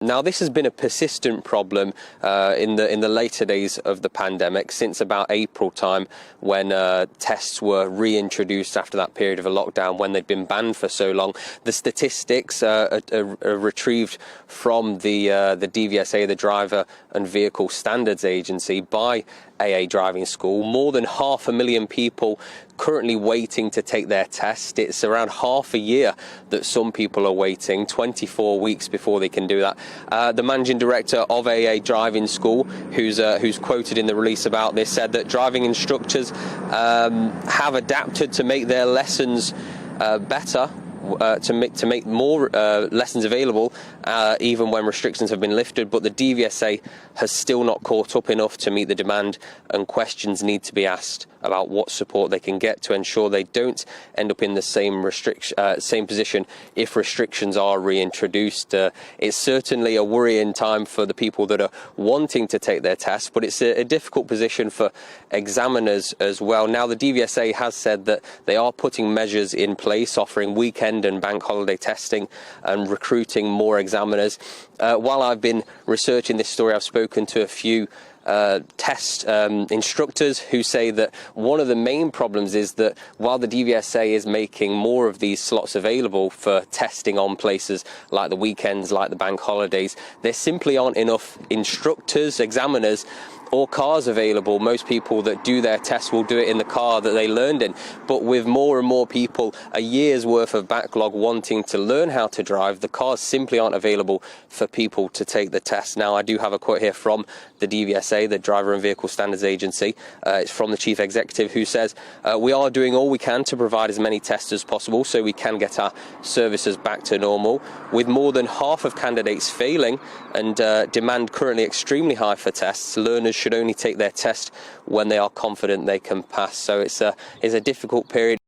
Now, this has been a persistent problem in the later days of the pandemic, since about April time, when tests were reintroduced after that period of a lockdown when they'd been banned for so long. The statistics are retrieved from the DVSA, the Driver and Vehicle Standards Agency, by AA Driving School. More than 500,000 people currently waiting to take their test. It's around half a year that some people are waiting, 24 weeks before they can do that. The managing director of AA Driving School, who's quoted in the release about this, said that driving instructors have adapted to make their lessons better, to make more lessons available, even when restrictions have been lifted, but the DVSA has still not caught up enough to meet the demand, and questions need to be asked about what support they can get to ensure they don't end up in the same position if restrictions are reintroduced. It's certainly a worrying time for the people that are wanting to take their tests, but it's a difficult position for examiners as well. Now, the DVSA has said that they are putting measures in place, offering weekend and bank holiday testing and recruiting more examiners. While I've been researching this story, I've spoken to a few test instructors who say that one of the main problems is that while the DVSA is making more of these slots available for testing on places like the weekends, like the bank holidays, there simply aren't enough instructors, examiners, or cars available. Most people that do their tests will do it in the car that they learned in, but with more and more people, a year's worth of backlog wanting to learn how to drive, the cars simply aren't available for people to take the test. Now, I do have a quote here from the DVSA, the Driver and Vehicle Standards Agency. It's from the chief executive, who says, we are doing all we can to provide as many tests as possible so we can get our services back to normal. With more than half of candidates failing and demand currently extremely high for tests, learners should only take their test when they are confident they can pass. So it's a difficult period.